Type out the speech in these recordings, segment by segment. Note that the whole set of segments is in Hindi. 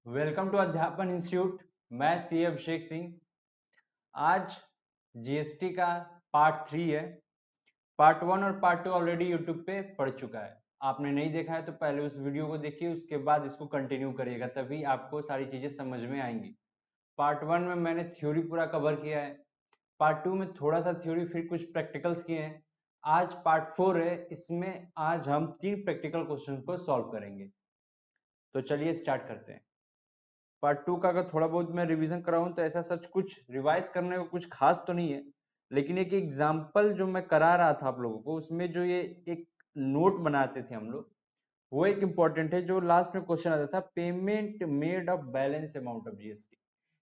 वेलकम टू अध्यापन इंस्टीट्यूट। मैं सी अभिषेक सिंह। आज जीएसटी का पार्ट 3 है। पार्ट 1 और पार्ट 2 ऑलरेडी यूट्यूब पे पड़ चुका है। आपने नहीं देखा है तो पहले उस वीडियो को देखिए, उसके बाद इसको कंटिन्यू करिएगा, तभी आपको सारी चीजें समझ में आएंगी। पार्ट 1 में मैंने थ्योरी पूरा कवर किया है। पार्ट 2 में थोड़ा सा थ्योरी, फिर कुछ प्रैक्टिकल्स किए हैं। आज पार्ट 4 है, इसमें आज हम 3 प्रैक्टिकल क्वेश्चन को सॉल्व करेंगे। तो चलिए स्टार्ट करते हैं। पार्ट 2 का अगर थोड़ा बहुत मैं रिवीजन कराऊं तो ऐसा सच कुछ रिवाइज करने को कुछ खास तो नहीं है, लेकिन एक एग्जाम्पल जो मैं करा रहा था आप लोगों को, उसमें जो ये एक नोट बनाते थे हम लोग, वो एक इंपॉर्टेंट है। जो लास्ट में क्वेश्चन आता था, payment made of balance amount of GST.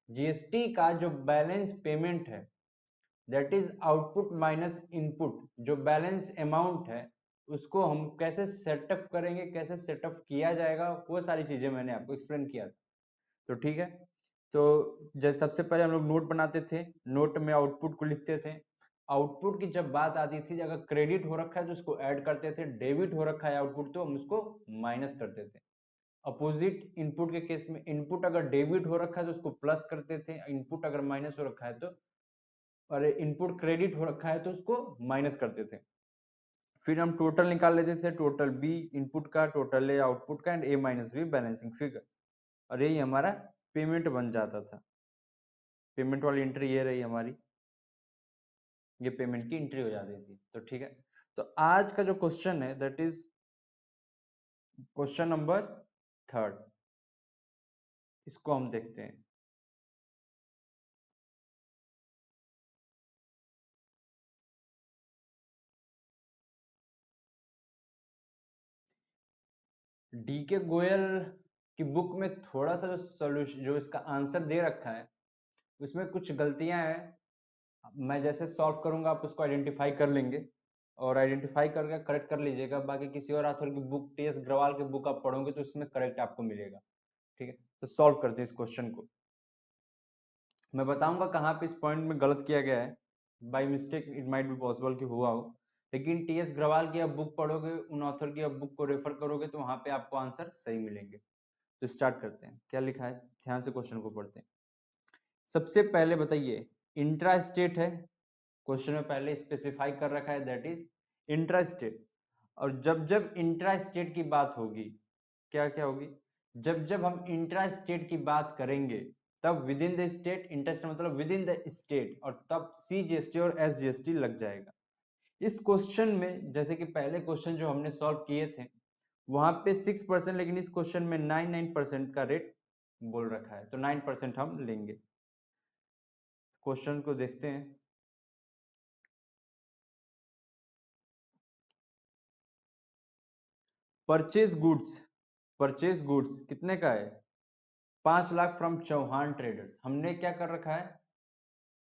GST का जो बैलेंस पेमेंट है, that is output minus input. जो बैलेंस अमाउंट है उसको हम कैसे सेटअप करेंगे, कैसे सेटअप किया जाएगा, वो सारी चीजें मैंने आपको एक्सप्लेन किया था। तो ठीक है। तो जैसे सबसे पहले हम लोग नोट बनाते थे, नोट में आउटपुट को लिखते थे। आउटपुट की जब बात आती थी, अगर क्रेडिट हो रखा है तो उसको ऐड करते थे, डेबिट हो रखा है आउटपुट तो हम उसको माइनस करते थे। अपोजिट इनपुट के केस में, इनपुट अगर डेबिट हो रखा है तो उसको प्लस करते थे, इनपुट अगर माइनस हो रखा है तो, अरे इनपुट क्रेडिट हो रखा है तो उसको माइनस करते थे। फिर हम टोटल निकाल लेते थे, टोटल बी इनपुट का, टोटल ए आउटपुट का, and a minus b balancing figure, और यही हमारा पेमेंट बन जाता था। पेमेंट वाली एंट्री ये रही हमारी, ये पेमेंट की एंट्री हो जाती थी। तो ठीक है। तो आज का जो क्वेश्चन है, दैट इज क्वेश्चन नंबर 3। इसको हम देखते हैं। डी के गोयल की बुक में थोड़ा सा जो सॉल्यूशन, जो इसका आंसर दे रखा है, उसमें कुछ गलतियां हैं। मैं जैसे सॉल्व करूंगा आप उसको आइडेंटिफाई कर लेंगे, और आइडेंटिफाई करके करेक्ट कर लीजिएगा। बाकी किसी और ऑथर की बुक, टी एस ग्रवाल की बुक आप पढ़ोगे तो उसमें करेक्ट आपको मिलेगा। ठीक है। तो सॉल्व करते हैं इस क्वेश्चन को। मैं बताऊंगा कहाँ पे इस पॉइंट में गलत किया गया है। By mistake it might be possible कि हुआ हो, लेकिन टी एस ग्रवाल की आप बुक पढ़ोगे, उन ऑथर की आप बुक को रेफर करोगे तो वहां पे आपको आंसर सही मिलेंगे। तो स्टार्ट करते हैं, क्या लिखा है ध्यान से क्वेश्चन को पढ़ते हैं। सबसे पहले बताइए, इंट्रा स्टेट है, क्वेश्चन में पहले स्पेसिफाई कर रखा है, दैट इज इंट्रा स्टेट। और जब जब इंट्रा स्टेट की बात होगी, क्या क्या होगी, जब जब हम इंट्रा स्टेट की बात करेंगे, तब with in the state, interest मतलब विद इन द स्टेट, और तब सी जीएसटी और एस जीएसटी लग जाएगा। इस क्वेश्चन में जैसे कि पहले क्वेश्चन जो हमने सॉल्व किए थे, वहां पे 6%, लेकिन इस क्वेश्चन में 99% का रेट बोल रखा है, तो 9% हम लेंगे। क्वेश्चन को देखते हैं। परचेज गुड्स, परचेज गुड्स कितने का है? 5 लाख फ्रॉम चौहान ट्रेडर्स। हमने क्या कर रखा है,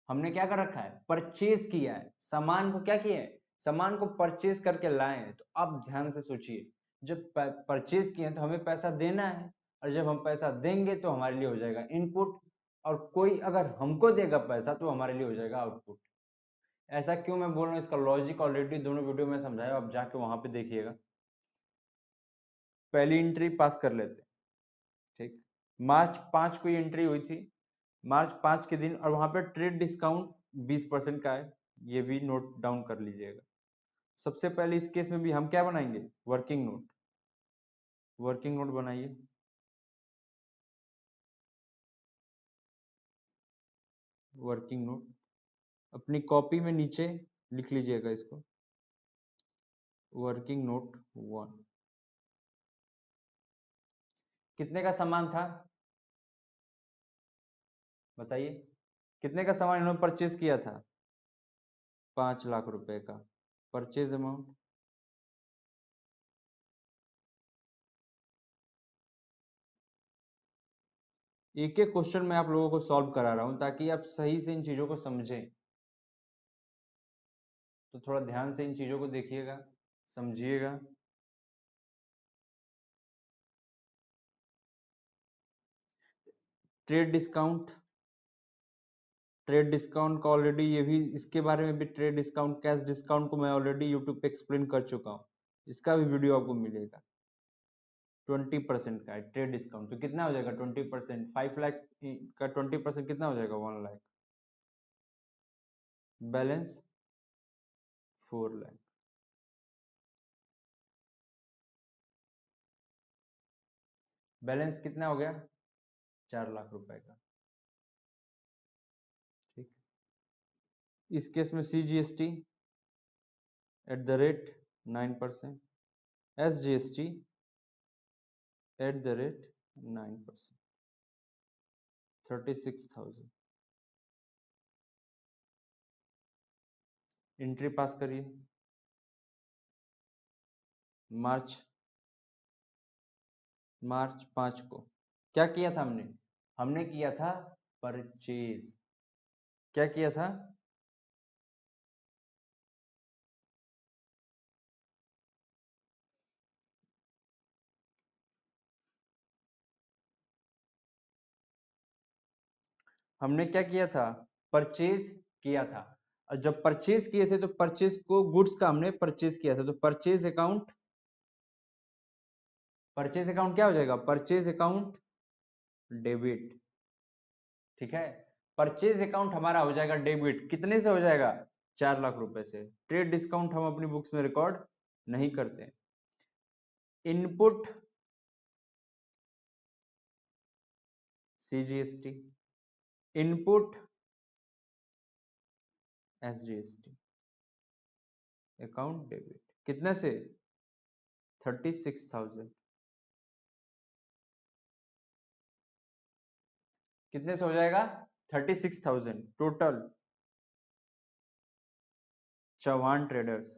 हमने क्या कर रखा है, परचेज किया है, सामान को क्या किया है, सामान को परचेज करके लाए हैं। तो अब ध्यान से सोचिए, जब परचेज किए हैं तो हमें पैसा देना है, और जब हम पैसा देंगे तो हमारे लिए हो जाएगा इनपुट, और कोई अगर हमको देगा पैसा तो हमारे लिए हो जाएगा आउटपुट। ऐसा क्यों मैं बोल रहा हूँ, इसका लॉजिक ऑलरेडी दोनों वीडियो में समझाया, आप जाके वहां पे देखिएगा। पहली एंट्री पास कर लेते हैं। ठीक, मार्च 5 को एंट्री हुई थी, मार्च 5 के दिन, और वहां पे ट्रेड डिस्काउंट 20% का है, ये भी नोट डाउन कर लीजिएगा। सबसे पहले इस केस में भी हम क्या बनाएंगे, वर्किंग नोट। वर्किंग नोट बनाइए। वर्किंग नोट अपनी कॉपी में नीचे लिख लीजिएगा इसको, वर्किंग नोट 1। कितने का सामान था बताइए, कितने का सामान इन्होंने परचेज किया था? 5 लाख रुपए का परचेज अमाउंट। एक एक क्वेश्चन मैं आप लोगों को सॉल्व करा रहा हूं ताकि आप सही से इन चीजों को समझें। तो थोड़ा ध्यान से इन चीजों को देखिएगा, समझिएगा। ट्रेड डिस्काउंट, ट्रेड डिस्काउंट का ऑलरेडी, ये भी इसके बारे में भी, ट्रेड डिस्काउंट, कैश डिस्काउंट को मैं ऑलरेडी यूट्यूब पे एक्सप्लेन कर चुका हूँ, इसका भी वीडियो आपको मिलेगा। 20% का है ट्रेड डिस्काउंट, तो कितना हो जाएगा 20%? 5 लाख का 20% कितना हो जाएगा? 1 लाख। बैलेंस 4 लाख। बैलेंस कितना हो गया? 4 लाख रुपए का। ठीक, इस केस में CGST @9%, SGST @9%, 36,000। एंट्री पास करिए। मार्च 5 को क्या किया था हमने? हमने किया था परचेज। क्या किया था? हमने क्या किया था? परचेज किया था। और जब परचेज किए थे तो परचेज को गुड्स का हमने परचेज किया था, तो परचेज अकाउंट क्या हो जाएगा? Purchase account debit. ठीक है, परचेज अकाउंट हमारा हो जाएगा डेबिट। कितने से हो जाएगा? 4 लाख रुपए से। ट्रेड डिस्काउंट हम अपनी बुक्स में रिकॉर्ड नहीं करते। Input CGST, input SGST, account debit. कितने से? 36,000। कितने से हो जाएगा? 36,000 टोटल। चौहान ट्रेडर्स।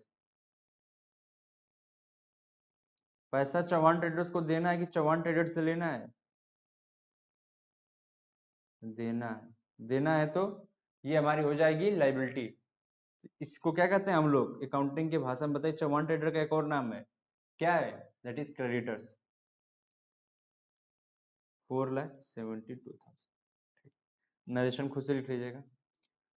पैसा चौहान ट्रेडर्स को देना है कि चौहान ट्रेडर्स से लेना है? देना है। देना है तो ये हमारी हो जाएगी लाइबिलिटी। इसको क्या कहते हैं हम लोग अकाउंटिंग के भाषा में? बताइए, चौहान ट्रेडर का एक और नाम है, क्या है? That is creditors. 4,72,000। नरेशन खुद से लिख लीजिएगा।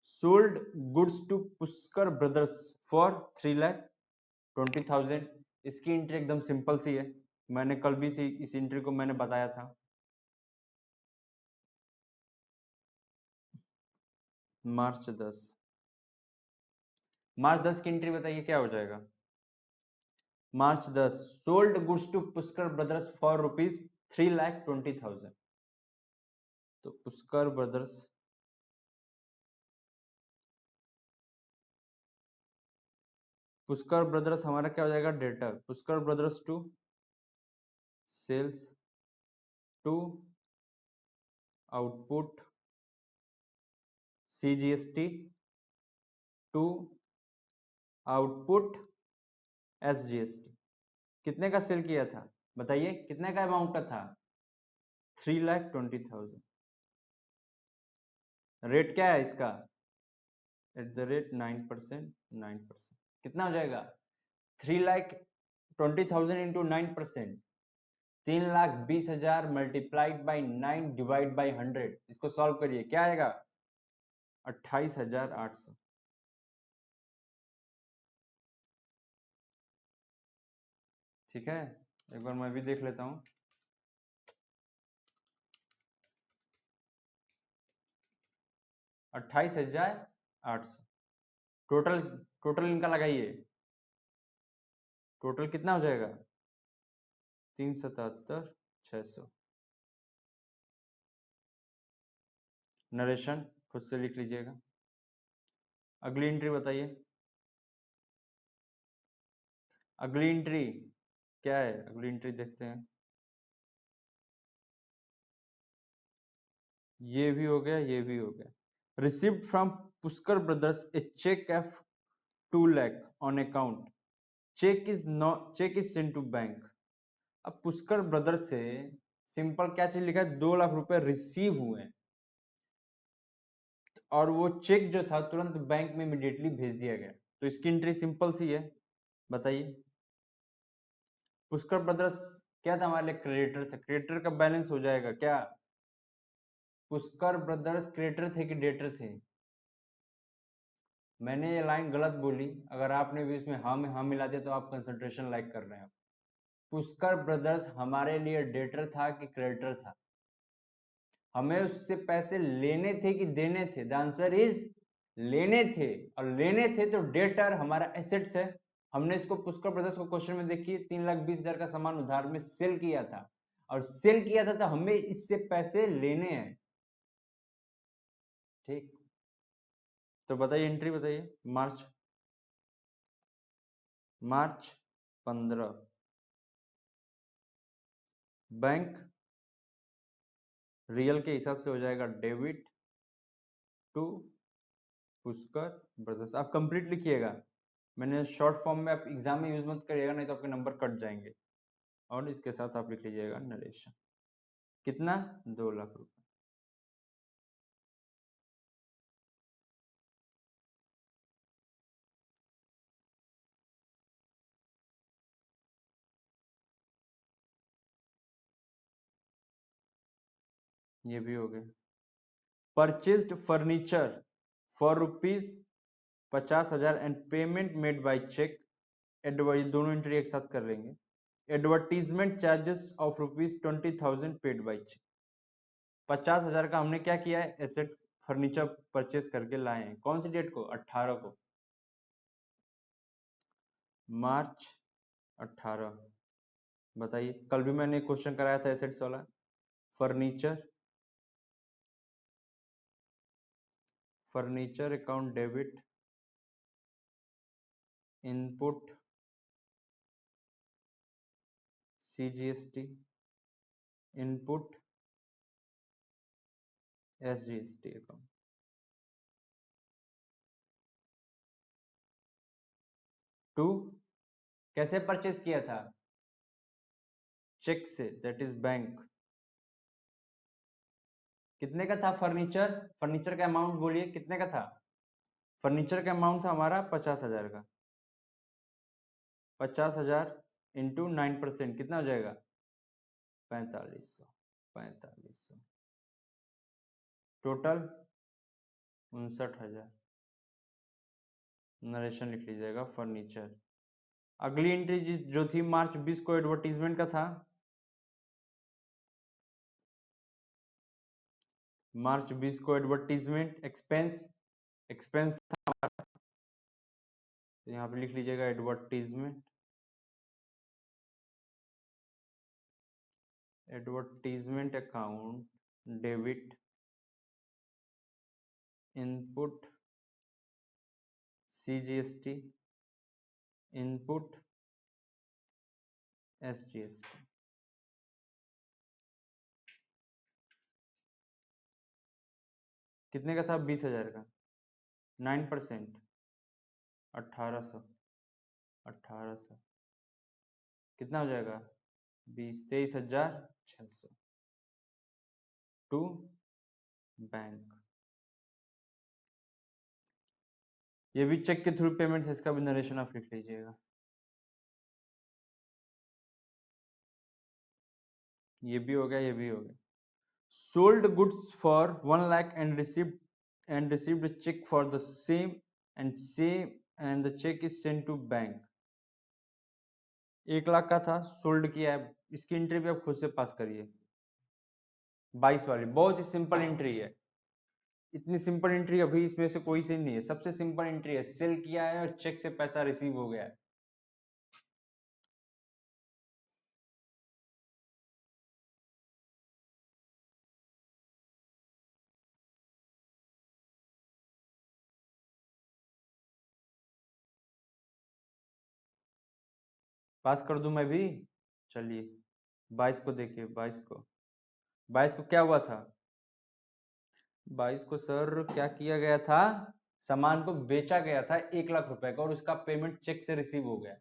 Sold goods to Pushkar brothers for 3,20,000। इसकी एंट्री एकदम सिंपल सी है, मैंने कल भी इस एंट्री को मैंने बताया था। मार्च 10। मार्च 10 की एंट्री बताइए क्या हो जाएगा? March 10 sold goods to Pushkar brothers for ₹3,20,000। तो पुष्कर ब्रदर्स हमारा क्या हो जाएगा? Debtor. Pushkar brothers to sales to output CGST to output SGST। कितने का सेल किया था? बताइए कितने का अमाउंट का था? 3,20,000। रेट क्या है इसका? @9%। 9% कितना हो जाएगा? 3,20,000 into 9%, 3,20,000 multiplied by 9 divide by 100। इसको सॉल्व करिए, क्या आएगा? 28,800। ठीक है, एक बार मैं भी देख लेता हूं। 28,800 टोटल। टोटल इनका लगाइए, टोटल कितना हो जाएगा? 3,77,600। नरेशन खुद से लिख लीजिएगा। अगली एंट्री बताइए। अगली एंट्री क्या है? अगली एंट्री देखते हैं। ये भी हो गया, ये भी हो गया। Received from Pushkar brothers a cheque of 2 lakh on account. Cheque is sent to bank. अब पुष्कर ब्रदर्स से सिंपल क्या चीज लिखा है? 2 लाख रुपए रिसीव हुए हैं, और वो चेक जो था तुरंत बैंक में इमीडिएटली भेज दिया गया। तो इसकी एंट्री सिंपल सी है, बताइए। पुष्कर ब्रदर्स क्या था? हमारे लिए क्रेडिटर था। क्रेडिटर का बैलेंस हो जाएगा क्या? पुष्कर ब्रदर्स क्रेडिटर थे कि डेटर थे? मैंने ये लाइन गलत बोली, अगर आपने भी इसमें हाँ में हाँ मिला दिया तो आप कंसंट्रेशन लाइक कर रहे हैं। पुष्कर ब्रदर्स हमारे लिए डेटर था कि क्रेडिटर था? हमें उससे पैसे लेने थे कि देने थे? द आंसर इज लेने थे, और लेने थे तो डेटर हमारा एसेट्स है। हमने इसको पुष्कर ब्रदर्स को क्वेश्चन में देखिए 3,20,000 का सामान उधार में सेल किया था, और सेल किया था तो हमें इससे पैसे लेने हैं। ठीक, तो बताइए एंट्री बताइए। मार्च मार्च 15, बैंक रियल के हिसाब से हो जाएगा डेबिट टू पुष्कर ब्रदर्स। आप कंप्लीट लिखिएगा, मैंने शॉर्ट फॉर्म में, आप एग्जाम में यूज मत करिएगा नहीं तो आपके नंबर कट जाएंगे। और इसके साथ आप लिख लीजिएगा नरेशन। कितना? 2 लाख रुपए। ये भी हो गया। Purchased furniture for ₹50,000 and payment made by cheque. Advertise दोनों एंट्री एक साथ कर लेंगे। Advertisement charges of ₹20,000 paid by cheque. 50,000 का हमने क्या किया है? एसेट फर्नीचर परचेज करके लाए हैं। कौन सी डेट को? 18 को, मार्च 18। बताइए, कल भी मैंने क्वेश्चन कराया था एसेट्स वाला। Furniture, furniture account debit, input CGST, input SGST account. To, कैसे परचेज किया था? चेक से, दैट इज बैंक। कितने का था फर्नीचर? फर्नीचर का अमाउंट बोलिए, कितने का था? फर्नीचर का अमाउंट था हमारा 50,000 का। 50,000 इंटू 9%, कितना हो जाएगा? 4500। 4500 टोटल 59,000। नरेशन लिख लीजिएगा फर्नीचर। अगली एंट्री जो थी मार्च 20 को, एडवर्टीजमेंट का था। मार्च 20 को एडवर्टीजमेंट एक्सपेंस, एक्सपेंस था, तो यहाँ पे लिख लीजिएगा advertisement. Advertisement account debit, input CGST, input SGST। कितने का था? 20,000 का। 9%, 1800। 1800 कितना हो जाएगा? 23,600 टू बैंक। ये भी चेक के थ्रू पेमेंट है, इसका भी नरेशन आप लिख लीजिएगा। ये भी हो गया, ये भी हो गया। Sold goods for 1 lakh and received cheque for the same and the cheque is sent to bank. 1 lakh का था, सोल्ड किया है। इसकी एंट्री भी आप खुद से पास करिए। 22 वाली बहुत ही सिंपल एंट्री है। इतनी सिंपल एंट्री अभी इसमें से कोई से नहीं है, सबसे सिंपल एंट्री है। सेल किया है और चेक से पैसा रिसीव हो गया है। पास कर दूं मैं भी? चलिए 22 को देखिए। 22 को क्या हुआ था? 22 को सर क्या किया गया था? सामान को बेचा गया था 1 लाख रुपए का, और उसका पेमेंट चेक से रिसीव हो गया।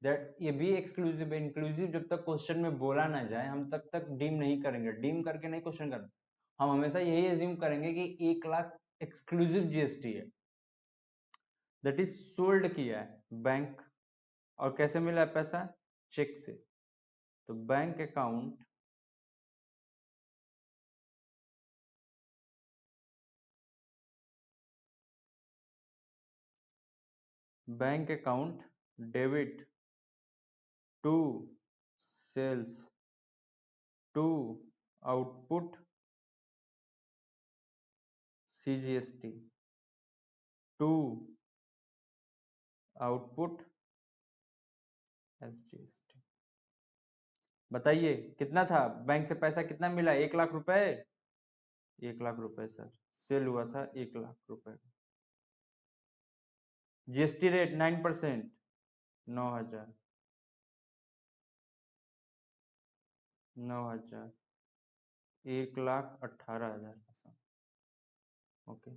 दैट ये भी एक्सक्लूसिव है। इंक्लूसिव जब तक क्वेश्चन में बोला ना जाए हम तब तक डीम नहीं करेंगे। डीम करके नहीं क्वेश्चन करना, हम हमेशा यही एज्यूम करेंगे कि 1 लाख एक्सक्लूसिव GST है। दैट इज सोल्ड किया है बैंक। और कैसे मिला है पैसा? चेक से। तो bank account debit to sales to output CGST to output SGST। बताइए कितना था, बैंक से पैसा कितना मिला? 1 लाख रुपए। 1 लाख रुपए सर, सेल हुआ था 1 लाख रुपए। GST रेट 9%, 9,000, 9,000, 1,18,000 का सम। ओके,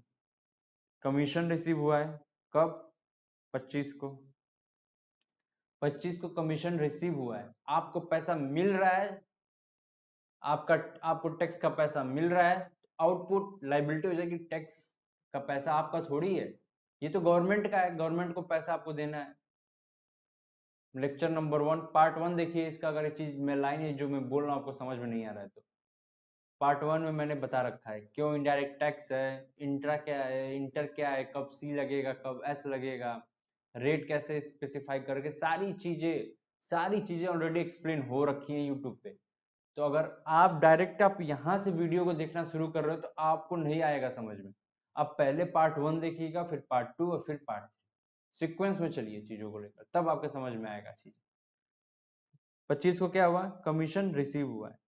कमीशन रिसीव हुआ है कब? 25 को। 25 को कमीशन रिसीव हुआ है, आपको पैसा मिल रहा है, आपको टैक्स का पैसा मिल रहा है, आउटपुट लाइबिलिटी हो जाएगी। टैक्स का पैसा आपका थोड़ी है, ये तो गवर्नमेंट का है, गवर्नमेंट को पैसा आपको देना है। लेक्चर नंबर 1 पार्ट 1 देखिए इसका, अगर एक चीज में लाइन है जो मैं बोल रहा हूँ आपको समझ में नहीं आ रहा है तो पार्ट 1 में मैंने बता रखा है क्यों इनडायरेक्ट टैक्स है, इंट्रा क्या है, इंटर क्या है, कब सी लगेगा, कब एस लगेगा, रेट कैसे स्पेसिफाई करके, सारी चीजें ऑलरेडी एक्सप्लेन हो रखी हैं यूट्यूब पे। तो अगर आप डायरेक्ट आप यहाँ से वीडियो को देखना शुरू कर रहे हो तो आपको नहीं आएगा समझ में। आप पहले पार्ट 1 देखिएगा, फिर पार्ट 2 और फिर पार्ट 3, सीक्वेंस में चलिए चीजों को लेकर, तब आपको समझ में आएगा चीज। 25 को क्या हुआ? कमीशन रिसीव हुआ है।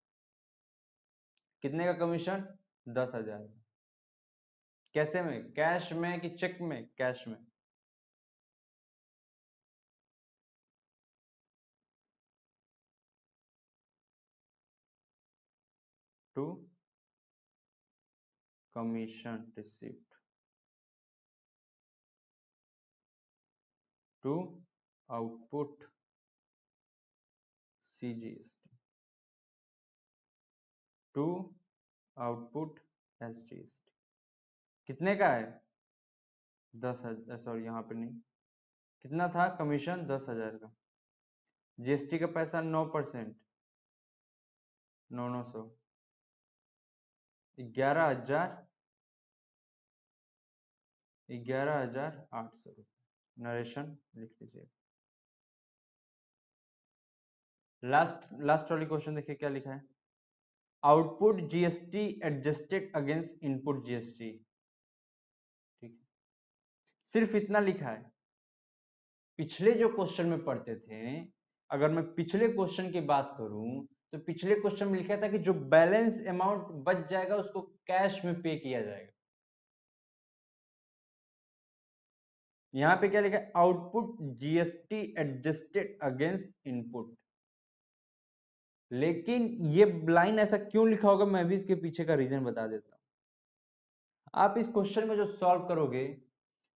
कितने का कमीशन? 10,000। कैसे में? कैश में कि चेक में? कैश में। To commission received to output CGST to output SGST। कितने का है? 10,000, सॉरी यहाँ पे नहीं, कितना था कमीशन? 10,000 का। GST का पैसा 9%, 9,900, 11,000, 11,800 रुपये। नरेशन लिख लीजिए। लास्ट वाली क्वेश्चन देखिए क्या लिखा है, output GST adjusted against input GST। ठीक है, सिर्फ इतना लिखा है। पिछले जो क्वेश्चन में पढ़ते थे, अगर मैं पिछले क्वेश्चन की बात करूं तो पिछले क्वेश्चन में लिखा था कि जो बैलेंस अमाउंट बच जाएगा उसको कैश में पे किया जाएगा। यहाँ पे क्या लिखा है? Output GST adjusted against input. लेकिन ये लाइन ऐसा क्यों लिखा होगा, मैं भी इसके पीछे का रीजन बता देता हूं। आप इस क्वेश्चन में जो सॉल्व करोगे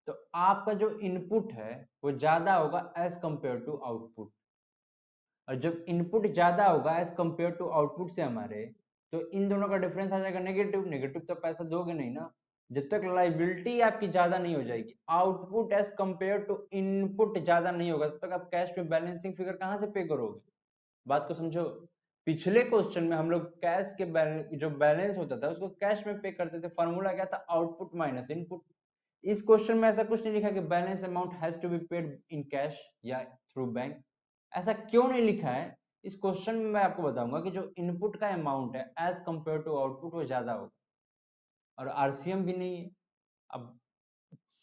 तो आपका जो इनपुट है वो ज्यादा होगा एज कंपेयर टू आउटपुट, और जब इनपुट ज्यादा होगा एज कंपेयर टू आउटपुट से हमारे, तो इन दोनों का डिफरेंस आ जाएगा नेगेटिव। नेगेटिव तो पैसा दोगे नहीं ना, जब तक लाइबिलिटी आपकी ज्यादा नहीं हो जाएगी, output as compare to input ज्यादा नहीं होगा, तब तक आप कैश में बैलेंसिंग फिगर कहां से पे करोगे? बात को समझो। पिछले क्वेश्चन में हम लोग कैश के जो बैलेंस होता था उसको कैश में पे करते थे, फॉर्मूला क्या था? Output minus input. इस क्वेश्चन में ऐसा कुछ नहीं लिखा कि balance amount has to be paid in cash या थ्रू बैंक। ऐसा क्यों नहीं लिखा है? इस क्वेश्चन में मैं आपको बताऊंगा कि जो इनपुट का अमाउंट है एज कंपेयर टू आउटपुट वो ज्यादा होगा, और आरसीएम भी नहीं है। अब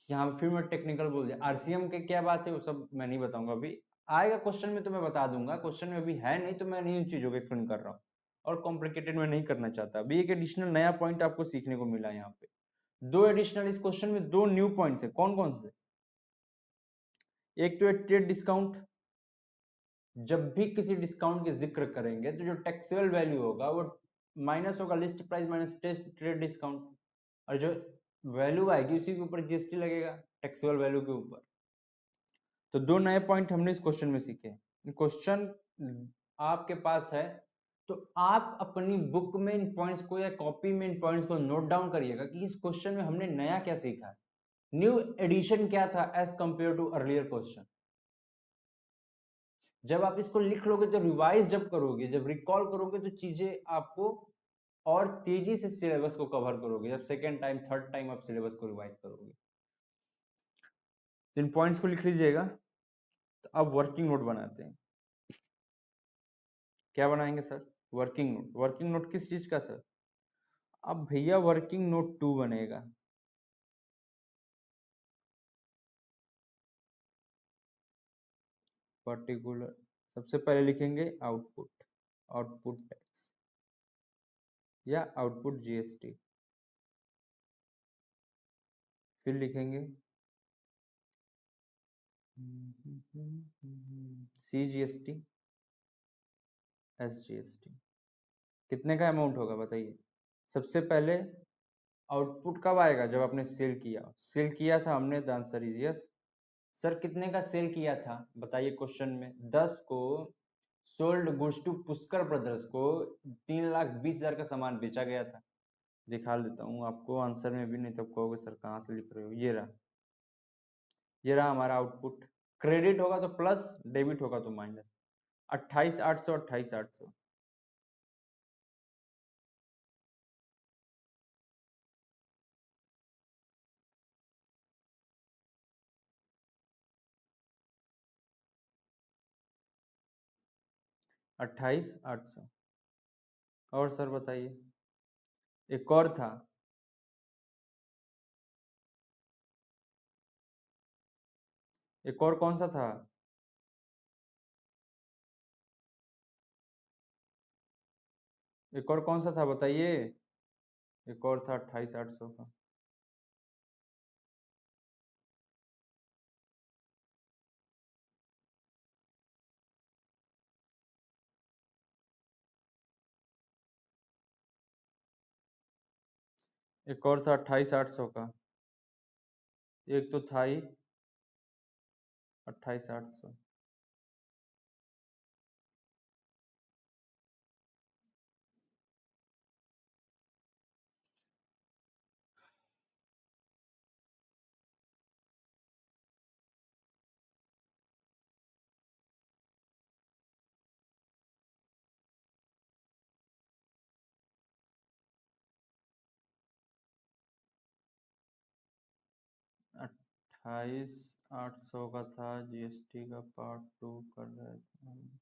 यहाँ फिर मैं टेक्निकल बोल दिया, आरसीएम के क्या बात है वो सब मैं नहीं बताऊंगा, अभी आएगा क्वेश्चन में तो मैं बता दूंगा, क्वेश्चन में अभी है नहीं तो मैं नहीं उन चीजों को एक्सप्लेन कर रहा हूँ, और कॉम्प्लिकेटेड में नहीं करना चाहता। अभी एक एडिशनल नया पॉइंट आपको सीखने को मिला यहाँ पे, दो एडिशनल, इस क्वेश्चन में दो न्यू पॉइंट्स है। कौन कौन से? एक तो है ट्रेड डिस्काउंट। जब भी किसी डिस्काउंट के जिक्र करेंगे तो जो टैक्सेबल वैल्यू होगा वो माइनस होगा list price minus trade discount, और जो वैल्यू आएगी उसी के ऊपर जीएसटी लगेगा टैक्सेबल वैल्यू के ऊपर। तो दो नए पॉइंट हमने इस क्वेश्चन में सीखे। क्वेश्चन आपके पास है तो आप अपनी बुक में इन पॉइंट्स को या कॉपी में इन पॉइंट्स को नोट डाउन करिएगा कि इस क्वेश्चन में हमने नया क्या सीखा है, न्यू एडिशन क्या था as compare to earlier question. जब आप इसको लिख लोगे तो रिवाइज जब करोगे, जब रिकॉल करोगे तो चीजें आपको और तेजी से सिलेबस को कवर करोगे, जब सेकेंड टाइम थर्ड टाइम आप सिलेबस को रिवाइज करोगे। तो इन पॉइंट्स को लिख लीजिएगा। तो अब वर्किंग नोट बनाते हैं। क्या बनाएंगे sir? Working note. Working note किस चीज का सर? अब भैया वर्किंग नोट 2 बनेगा। पर्टिकुलर, सबसे पहले लिखेंगे आउटपुट, आउटपुट टैक्स या आउटपुट जीएसटी। फिर लिखेंगे सीजीएसटी, एसजीएसटी। कितने का अमाउंट होगा बताइए? सबसे पहले आउटपुट कब आएगा? जब आपने सेल किया। सेल किया था हमने, the answer is yes. Sir कितने का सेल किया था बताइए क्वेश्चन में? 10 को sold goods to Pushkar brothers को 3,20,000 का सामान बेचा गया था। दिखा देता हूँ आपको आंसर में भी, नहीं तो कहोगे सर कहाँ से लिख रहे हो। ये रहा, ये रहा हमारा आउटपुट। क्रेडिट होगा तो प्लस, डेबिट होगा तो माइनस। 28,800, 28,800। 28,800। और सर बताइए, एक और था। एक और कौन सा था? एक और कौन सा था बताइए? एक और था 28,800 का। एक और था 28,800 का। एक तो था ही 28,800। 28,800 का था, जीएसटी का पार्ट 2 कर रहे थे हम।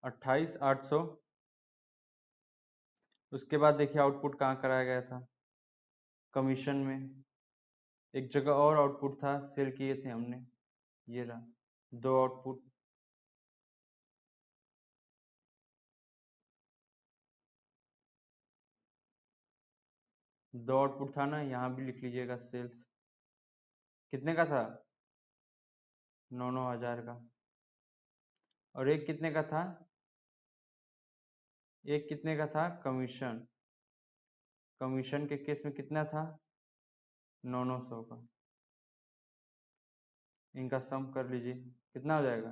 28,800। उसके बाद देखिए आउटपुट कहाँ कराया गया था? कमीशन में। एक जगह और आउटपुट था, सेल किए थे हमने। ये रहा, दो आउटपुट। दो आउटपुट था ना, यहाँ भी लिख लीजिएगा सेल्स। कितने का था? 9,9,000 का। और एक कितने का था? एक कितने का था? कमीशन। कमीशन के केस में कितना था? 9,900 का। इनका सम कर लीजिए, कितना हो जाएगा?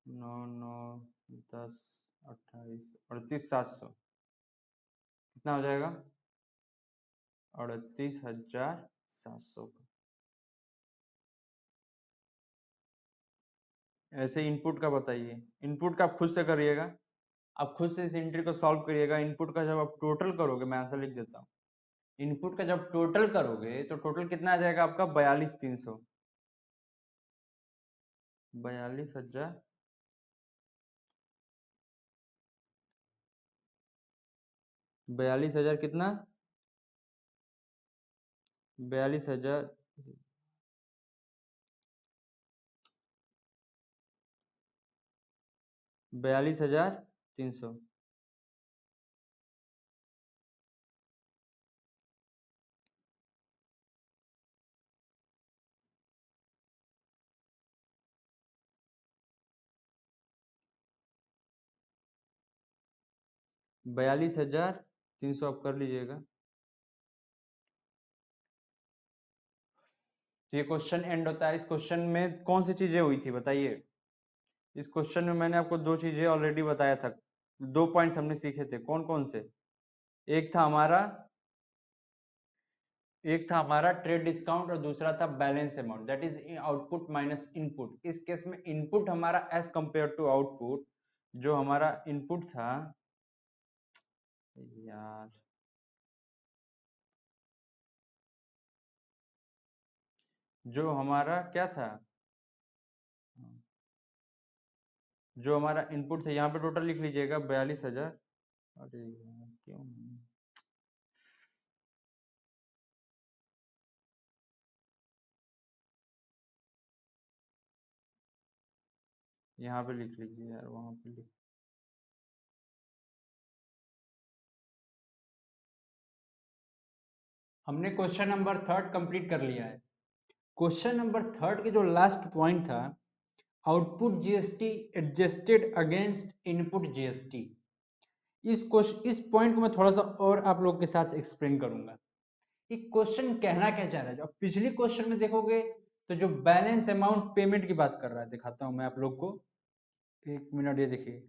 9, 9, 10, 28, 38,700। कितना हो जाएगा? 38,700 का। ऐसे इनपुट का बताइए। इनपुट का आप खुद से करिएगा, आप खुद से इस एंट्री को सॉल्व करिएगा। इनपुट का जब आप टोटल करोगे, मैं आंसर लिख देता हूँ। इनपुट का जब टोटल करोगे तो टोटल कितना आ जाएगा आपका? 42,300। 42,000। 42,000 कितना? 42,000। 42,300। 42,300 आप कर लीजिएगा। तो ये क्वेश्चन एंड होता है। इस क्वेश्चन में कौन सी चीजें हुई थी बताइए? इस क्वेश्चन में मैंने आपको दो चीजें ऑलरेडी बताया था। दो पॉइंट्स हमने सीखे थे, कौन कौन से? एक था हमारा एक था हमारा ट्रेड डिस्काउंट और दूसरा था balance amount, that is output minus input. इस केस में इनपुट हमारा एज कंपेयर टू आउटपुट, जो हमारा इनपुट था यार, जो हमारा क्या था? जो हमारा इनपुट है यहाँ पे टोटल लिख लीजिएगा 42,000। अरे यार, क्यों यहाँ पे लिख लीजिए यार, वहां पे लिख। हमने क्वेश्चन नंबर थर्ड कंप्लीट कर लिया है। क्वेश्चन नंबर थर्ड के जो लास्ट पॉइंट था, output GST adjusted against input GST, इस पॉइंट को मैं थोड़ा सा और आप लोग के साथ एक्सप्लेन करूंगा। ये क्वेश्चन कहना क्या चाह रहा है। अब पिछली क्वेश्चन में देखोगे तो जो बैलेंस अमाउंट पेमेंट की बात कर रहा है, दिखाता हूं मैं आप लोग को, एक मिनट। ये देखिए,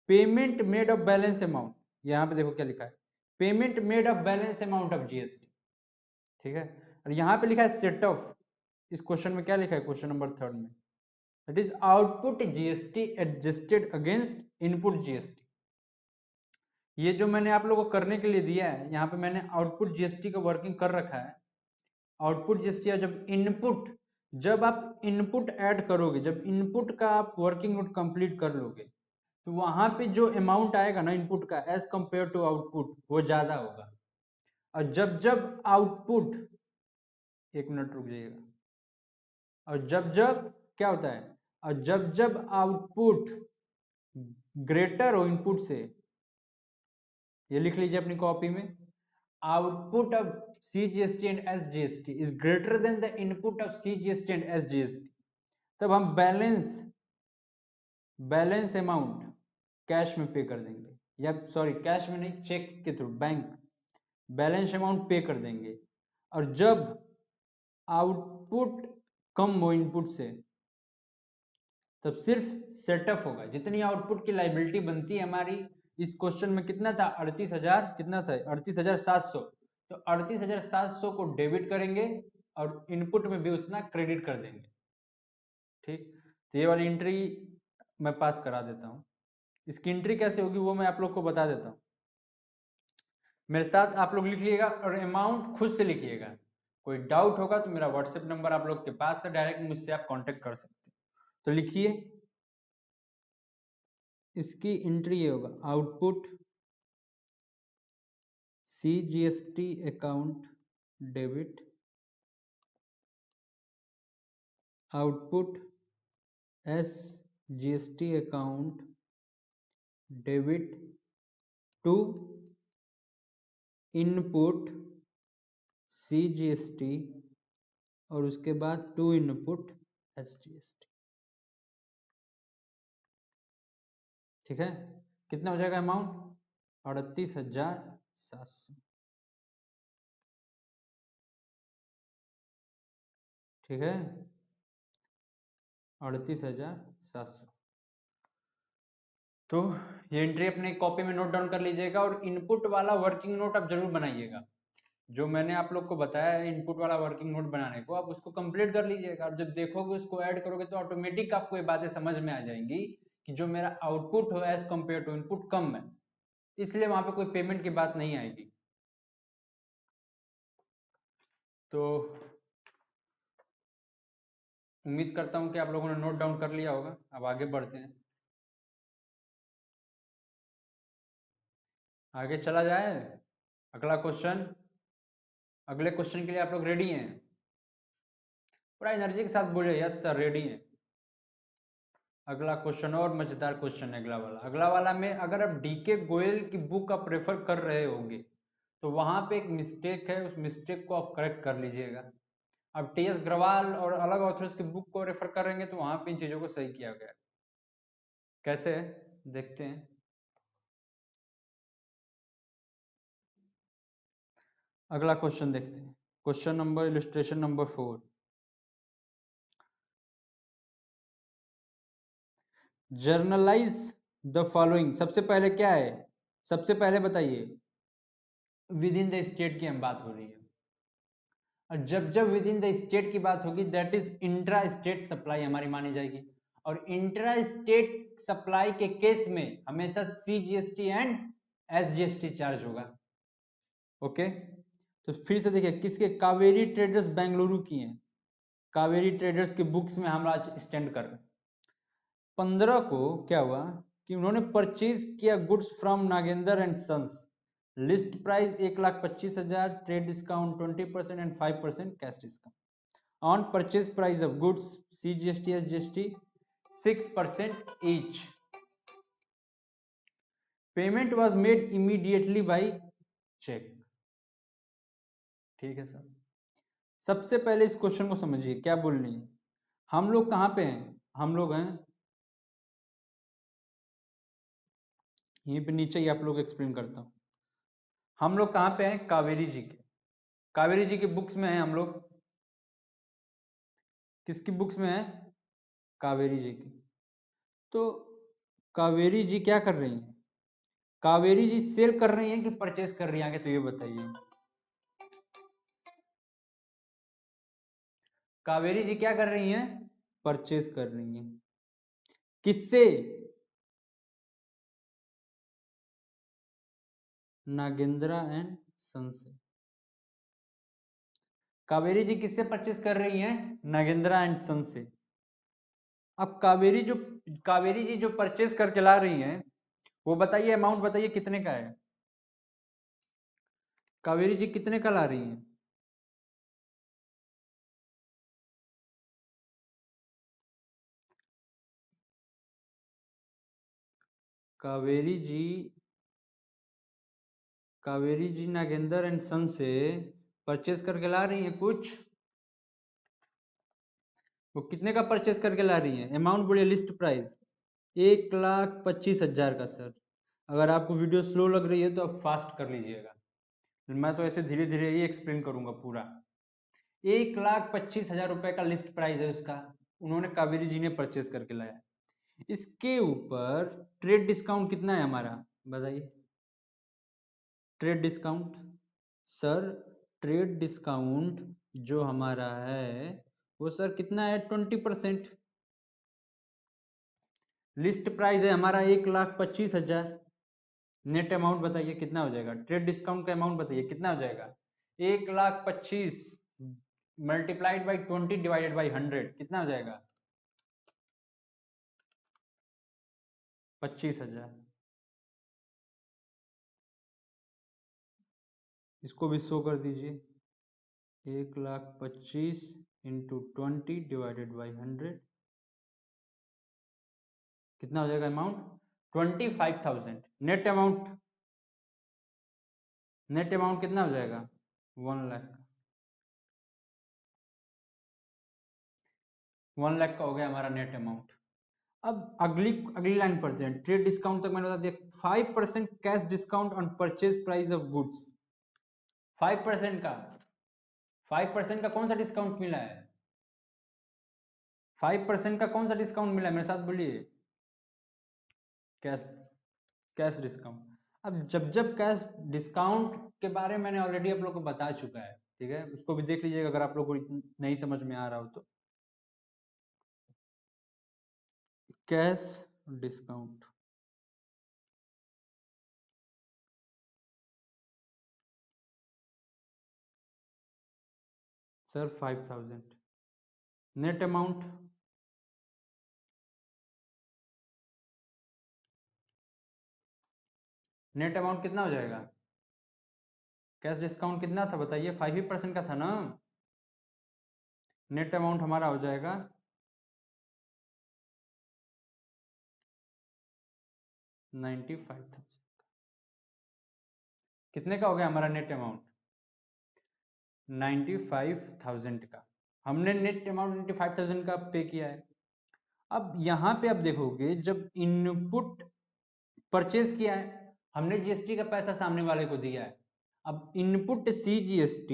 payment made of balance amount, यहाँ पे देखो क्या लिखा है, payment made of balance amount of GST, ठीक है। और यहाँ पे लिखा है सेट ऑफ, इस क्वेश्चन में क्या लिखा है क्वेश्चन नंबर थर्ड में, that is output GST adjusted against input GST. ये जो मैंने आप लोगों को करने के लिए दिया है, यहाँ पे मैंने आउटपुट जीएसटी का वर्किंग कर रखा है। आउटपुट जीएसटी जब इनपुट, जब आप इनपुट ऐड करोगे, जब इनपुट का आप वर्किंग नोट कंप्लीट कर लोगे, तो वहां पे जो अमाउंट आएगा ना इनपुट का, एज कंपेयर टू आउटपुट, वो ज्यादा होगा। और जब जब आउटपुट, एक मिनट रुक जाइएगा, और जब जब क्या होता है, और जब जब आउटपुट ग्रेटर हो इनपुट से, ये लिख लीजिए अपनी कॉपी में, output of CGST and SGST is greater than the input of CGST and SGST, तब हम बैलेंस अमाउंट कैश में पे कर देंगे, या सॉरी कैश में नहीं, चेक के थ्रू, बैंक बैलेंस अमाउंट पे कर देंगे। और जब आउटपुट कम हो इनपुट से, तब सिर्फ सेटअप होगा। जितनी आउटपुट की लाइबिलिटी बनती है हमारी, इस क्वेश्चन में कितना था, 38,000, कितना था 38,700, तो 38,700 को डेबिट करेंगे और इनपुट में भी उतना क्रेडिट कर देंगे, ठीक। तो ये वाली एंट्री मैं पास करा देता हूँ। इसकी एंट्री कैसे होगी वो मैं आप लोग को बता देता हूँ। मेरे साथ आप लोग लिख लीजिएगा और अमाउंट खुद से लिखिएगा। कोई डाउट होगा तो मेरा व्हाट्सएप नंबर आप लोग के पास है, डायरेक्ट मुझसे आप कांटेक्ट कर सकते हैं। तो लिखिए, इसकी एंट्री ये होगा, output CGST account debit, output SGST account debit to input CGST, और उसके बाद टू इनपुट SGST, ठीक है। कितना हो जाएगा अमाउंट, 38,700, ठीक है, 38,700। तो ये एंट्री अपने कॉपी में नोट डाउन कर लीजिएगा, और इनपुट वाला वर्किंग नोट आप जरूर बनाइएगा। जो मैंने आप लोग को बताया है इनपुट वाला वर्किंग नोट बनाने को, आप उसको कंप्लीट कर लीजिएगा। और जब देखोगे उसको ऐड करोगे तो ऑटोमेटिक आपको ये बातें समझ में आ जाएंगी कि जो मेरा आउटपुट हो एज कंपेयर टू इनपुट कम है, इसलिए वहां पे कोई पेमेंट की बात नहीं आएगी। तो उम्मीद करता हूं कि आप लोगों ने नोट डाउन कर लिया होगा। अब आगे बढ़ते हैं, आगे चला जाए। अगला क्वेश्चन, अगले क्वेश्चन के लिए आप लोग रेडी हैं? पूरा एनर्जी के साथ बोलिए, यस सर रेडी हैं। अगला क्वेश्चन और मजेदार क्वेश्चन है अगला वाला में अगर आप डीके गोयल की बुक आप रेफर कर रहे होंगे, तो वहां पे एक मिस्टेक है, उस मिस्टेक को आप करेक्ट कर लीजिएगा। अब TS ग्रवाल और अलग ऑथर्स की बुक को रेफर करेंगे तो वहां पे इन चीजों को सही किया गया। कैसे है देखते हैं। अगला क्वेश्चन देखते हैं, question number, illustration number 4। Generalized the following, सबसे पहले क्या है, सबसे पहले बताइए, विद इन द स्टेट की हम बात हो रही है। और जब जब विद इन द स्टेट की बात होगी, that is intra state supply हमारी मानी जाएगी। और इंट्रा स्टेट सप्लाई के केस में हमेशा CGST एंड SGST चार्ज होगा। ओके, तो फिर से देखिए, किसके, कावेरी ट्रेडर्स बेंगलुरु की हैं, कावेरी ट्रेडर्स की बुक्स में हम आज स्टैंड कर रहे हैं। 15 को क्या हुआ कि उन्होंने परचेज किया goods from Nagendra and sons, list price 1,25,000, trade discount 20% and 5% cash discount on purchase price of goods, CGST SGST 6% each. Payment was made immediately by cheque. ठीक है सर, सबसे पहले इस क्वेश्चन को समझिए क्या बोल रही है। हम लोग कहां पे हैं, हम लोग हैं यहीं पे नीचे ही, आप लोग एक्सप्लेन करता हूं। हम लोग कहां पे हैं, कावेरी जी के, कावेरी जी के बुक्स में हैं हम लोग। किसकी बुक्स में है, कावेरी जी की। तो कावेरी जी क्या कर रही हैं, कावेरी जी सेल कर रही हैं कि परचेस कर रही हैं, आगे तो ये बताइए। कावेरी जी क्या कर रही हैं, परचेस कर रही हैं। किससे, नागेंद्रा एंड सन से। कावेरी जी किससे परचेस कर रही हैं, नागेंद्रा एंड सन से। अब कावेरी जी जो परचेस करके ला रही हैं, वो बताइए, अमाउंट बताइए कितने का है। कावेरी जी कितने का ला रही हैं, कावेरी जी, कावेरी जी नागेंद्र एंड सन से परचेस करके ला रही हैं कुछ। वो कितने का परचेस करके ला रही हैं, अमाउंट बोलिए, लिस्ट प्राइस 1,25,000 का। सर अगर आपको वीडियो स्लो लग रही है तो आप फास्ट कर लीजिएगा, मैं तो ऐसे धीरे धीरे ही एक्सप्लेन करूंगा पूरा। 1,25,000 रुपए का लिस्ट प्राइस है उसका, उन्होंने कावेरी जी ने परचेस करके लाया। इसके ऊपर ट्रेड डिस्काउंट कितना है हमारा, बताइए। Trade discount, sir trade discount जो हमारा है वो सर कितना है, 20%। लिस्ट प्राइस है हमारा 1,25,000। नेट अमाउंट बताइए कितना हो जाएगा, ट्रेड डिस्काउंट का अमाउंट बताइए कितना हो जाएगा। 1,25,000 मल्टीप्लाइड बाई 20 डिवाइडेड बाई 100 कितना हो जाएगा, 25,000। इसको भी शो कर दीजिए, 1,25,000 इंटू 20 डिवाइडेड बाई 100 कितना हो जाएगा amount, 25,000। Net amount, net amount कितना हो जाएगा, 1 लाख। 1 लाख का हो गया हमारा नेट अमाउंट। अब अगली अगली लाइन पढ़ते हैं, ट्रेड डिस्काउंट तक मैंने बता दिया। 5% cash discount on purchase price of goods. 5% का, 5% का कौन सा डिस्काउंट मिला है, 5% का कौन सा डिस्काउंट मिला है, मेरे साथ बोलिए। Cash, cash discount. अब जब जब कैश डिस्काउंट के बारे में मैंने ऑलरेडी आप लोग को बता चुका है, ठीक है, उसको भी देख लीजिएगा अगर आप लोग को नहीं समझ में आ रहा हो तो। Cash discount, sir 5,000। Net amount, net amount कितना हो जाएगा, कैश डिस्काउंट कितना था बताइए, 5% का था ना। नेट अमाउंट हमारा हो जाएगा 95,000। कितने का हो गया हमारा नेट अमाउंट, 95,000 का। हमने नेट अमाउंट 95,000 का पे किया है। अब यहाँ पे आप देखोगे जब इनपुट परचेज किया है, हमने जीएसटी का पैसा सामने वाले को दिया है। अब इनपुट CGST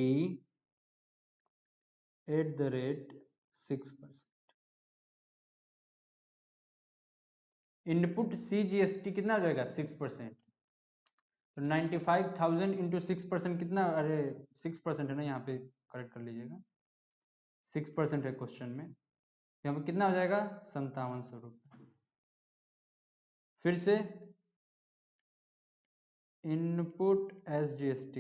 @6%, इनपुट CGST कितना हो जाएगा, 6%। तो 95,000 इंटू 6% कितना, अरे 6% है ना, यहाँ पे करेक्ट कर लीजिएगा, 6% है क्वेश्चन में, यहाँ पे कितना हो जाएगा, 5700 रुपये। फिर से इनपुट SGST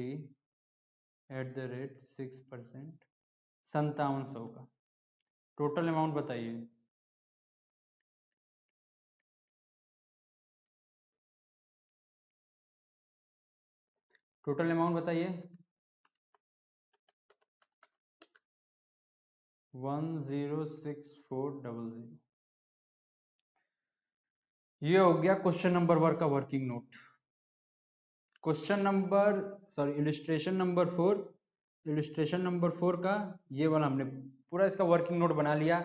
@6%, 5700 का टोटल अमाउंट बताइए। टोटल अमाउंट बताइए। 106400। ये हो गया क्वेश्चन नंबर 1 का working note. Question number sorry illustration number 4, illustration number 4 का ये वाला हमने पूरा इसका वर्किंग नोट बना लिया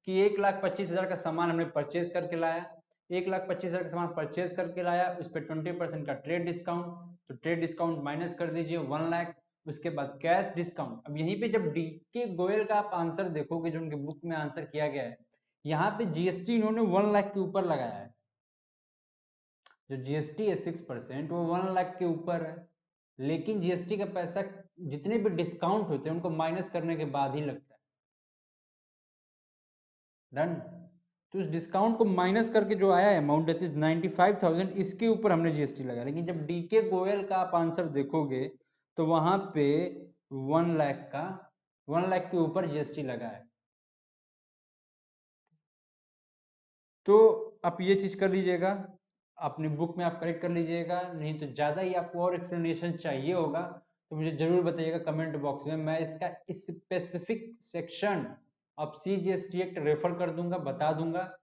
कि 1,25,000 का सामान हमने परचेज करके लाया। 1,25,000 का सामान परचेज करके लाया, उस पर 20% का ट्रेड डिस्काउंट, तो ट्रेड डिस्काउंट माइनस कर दीजिए 1 लाख। उसके बाद कैश डिस्काउंट। अब यहीं पे जब डी के गोयल का आप आंसर देखोगे जो उनके बुक में आंसर किया गया है, यहाँ पे जीएसटी इन्होंने 1 लाख के ऊपर लगाया है। जो जीएसटी है 6% वो 1 लाख के ऊपर है, लेकिन जीएसटी का पैसा जितने भी डिस्काउंट होते हैं उनको माइनस करने के बाद ही लगता है। डन। तो इस डिस्काउंट को माइनस करके जो आया है अमाउंट दैट इज 95,000, इसके ऊपर हमने जीएसटी लगाया। लेकिन जब डीके गोयल का आप आंसर देखोगे तो वहां पे 1 लाख का 1 लाख के ऊपर जीएसटी लगा है। तो आप ये चीज कर लीजिएगा, अपनी बुक में आप करेक्ट कर लीजिएगा। नहीं तो ज्यादा ही आपको और एक्सप्लेनेशन चाहिए होगा तो मुझे जरूर बताइएगा कमेंट बॉक्स में, मैं इसका specific section of CGST act refer कर दूंगा, बता दूंगा,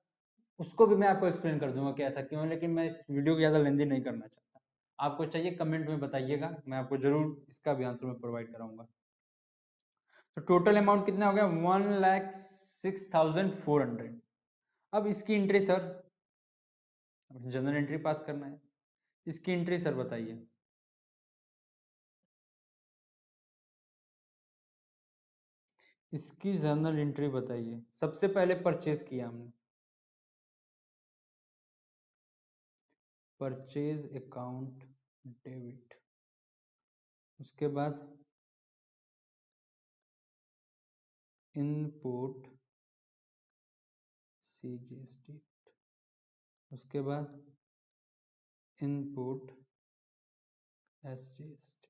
उसको भी मैं आपको एक्सप्लेन कर दूंगा कि ऐसा क्यों है। लेकिन मैं इस वीडियो को ज्यादा लेंदी नहीं करना चाहता। आपको चाहिए कमेंट में बताइएगा, मैं आपको जरूर इसका भी आंसर मैं प्रोवाइड कराऊंगा। तो टोटल अमाउंट कितना हो गया? 1,06,400। अब इसकी एंट्री सर, जनरल एंट्री पास करना है। इसकी एंट्री सर बताइए। इसकी जर्नल एंट्री बताइए। सबसे पहले परचेज किया हमने, परचेज अकाउंट डेबिट। उसके बाद इनपुट सीजीएसटी। उसके बाद इनपुट एसजीएसटी।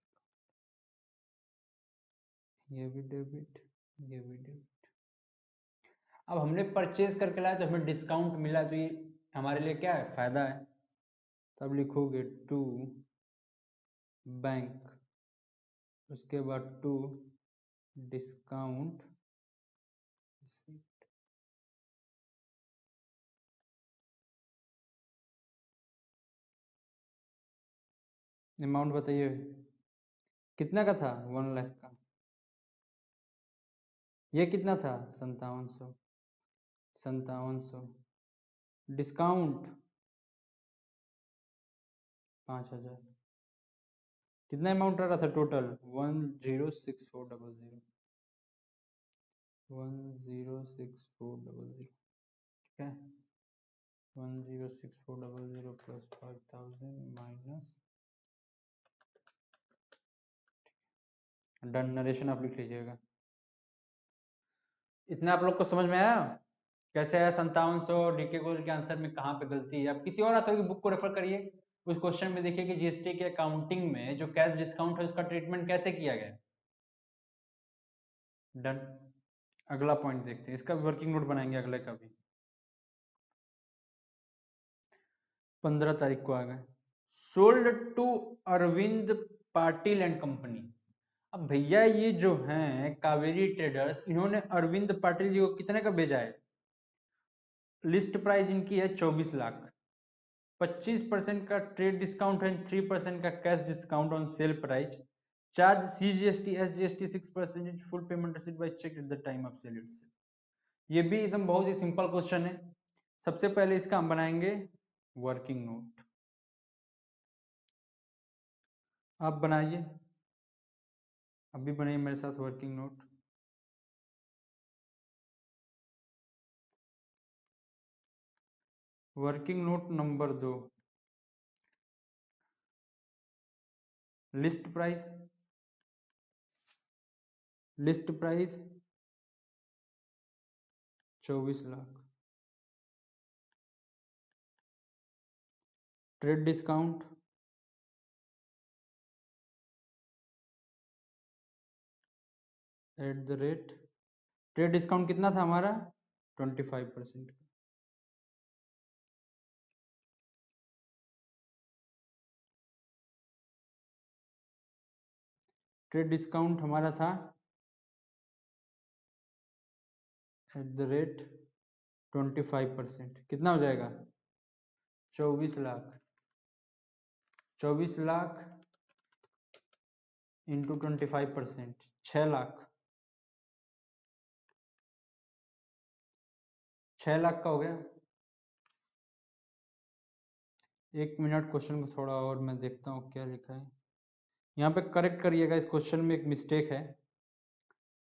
ये भी डेबिट, ये भी डेबिट। अब हमने परचेज करके लाया तो हमें डिस्काउंट मिला, तो ये हमारे लिए क्या है? फायदा है। तब लिखोगे टू बैंक, उसके बाद टू डिस्काउंट अमाउंट बताइए कितना का था? 1 लाख का। ये कितना था? 5700। 5700 डिस्काउंट 5,000। कितना अमाउंट रहा था टोटल? 106400। 106400, ठीक है। 106400 प्लस 5,000 माइनस। डन। नरेशन आप लिख लीजिएगा। इतना आप लोग को समझ में आया कैसे आया 5700? डीके गोयल के आंसर में कहाँ पे गलती है? आप किसी और ऑथर की बुक को रेफर करिए, उस क्वेश्चन में देखिए कि जीएसटी के अकाउंटिंग में जो कैश डिस्काउंट है उसका ट्रीटमेंट कैसे किया गया। डन। अगला पॉइंट देखते हैं, इसका वर्किंग नोट बनाएंगे अगले का भी। 15 तारीख को आ गए। Sold to Arvind Patil and company. अब भैया ये जो हैं कावेरी ट्रेडर्स, इन्होंने अरविंद पाटिल जी को कितने का भेजा है? लिस्ट प्राइस इनकी है 24 लाख। 25% का ट्रेड डिस्काउंट है, 3% का cash discount on sale price. Charge CGST SGST 6%, full payment received by cheque at the time of sale itself. ये भी एकदम बहुत ही सिंपल क्वेश्चन है। सबसे पहले इसका हम बनाएंगे वर्किंग नोट। आप बनाइए, अभी बनाइए मेरे साथ working note. Working note number 2, list price. List price 24 lakh. Trade discount at the rate, trade discount कितना था हमारा? 25%। ट्रेड डिस्काउंट हमारा था @25%। कितना हो जाएगा? 24 लाख। 24 लाख इंटू 25%, 6 लाख। 6 लाख का हो गया। 1 मिनट, क्वेश्चन को थोड़ा और मैं देखता हूँ क्या लिखा है। यहाँ पे करेक्ट करिएगा, इस क्वेश्चन में एक मिस्टेक है।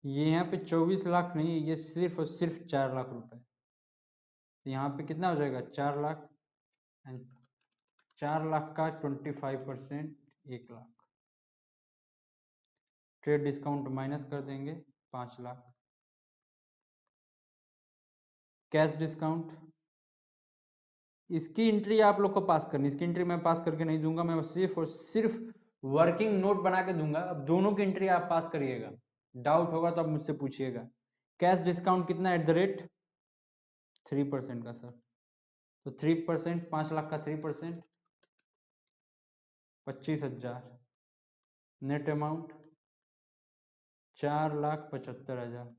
ये यहाँ पे 24 लाख नहीं, ये सिर्फ और सिर्फ 4 लाख रुपए। तो यहाँ पे कितना हो जाएगा? 4 लाख। एंड 4 लाख का 25%, 1 लाख। ट्रेड डिस्काउंट माइनस कर देंगे, 5 लाख। कैश डिस्काउंट, इसकी एंट्री आप लोग को पास करनी, इसकी एंट्री मैं पास करके नहीं दूंगा, मैं सिर्फ और सिर्फ वर्किंग नोट बना के दूंगा। अब दोनों की एंट्री आप पास करिएगा, डाउट होगा तो आप मुझसे पूछिएगा। कैश डिस्काउंट कितना? @3% का सर। तो 3%, 5 लाख का 3%, 25,000। Net amount 4,75,000।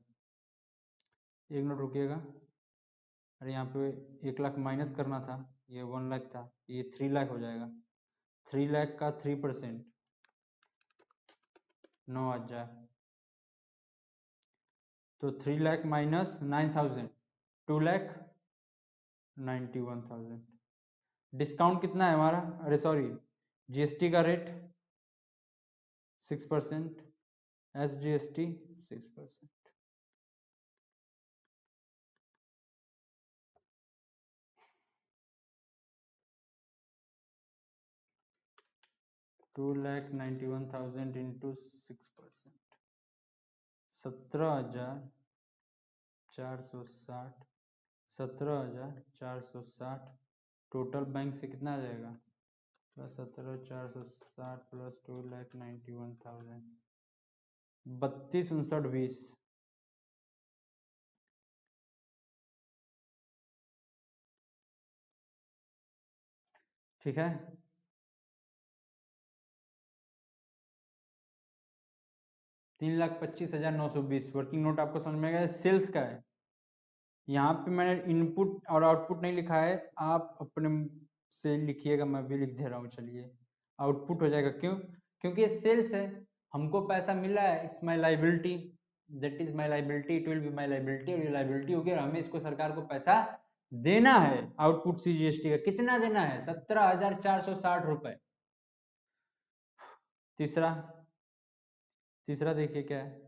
एक मिनट रुकिएगा। अरे यहाँ पे 1 लाख माइनस करना था, ये 1 लाख था, ये 3 लाख हो जाएगा। 3 लाख का 3%, 9,000। तो 3 लाख माइनस 9,000, 2,91,000। डिस्काउंट कितना है हमारा? अरे सॉरी, जीएसटी का rate 6%, SGST 6%। $2,91,000 into 6%, 17,460। 17,460 total bank से कितना आ जाएगा? Plus 17,460 plus 2,91,000, 32,59,20। ठीक है। 3,25,920 वर्किंग नोट आपको समझ में आएगा। सेल्स का है। यहाँ पे मैंने इनपुट और आउटपुट नहीं लिखा है, आप अपने से लिखिएगा, मैं भी लिख दे रहा हूँ। चलिए, आउटपुट हो जाएगा। क्यों? क्योंकि ये सेल्स है, हमको पैसा मिला है, it's my liability, that is my liability, it will be my liability. और ये लाइबिलिटी होगी और हमें इसको सरकार को पैसा देना है। आउटपुट CGST का कितना देना है? 17,460 रुपए। तीसरा, तीसरा देखिए क्या है।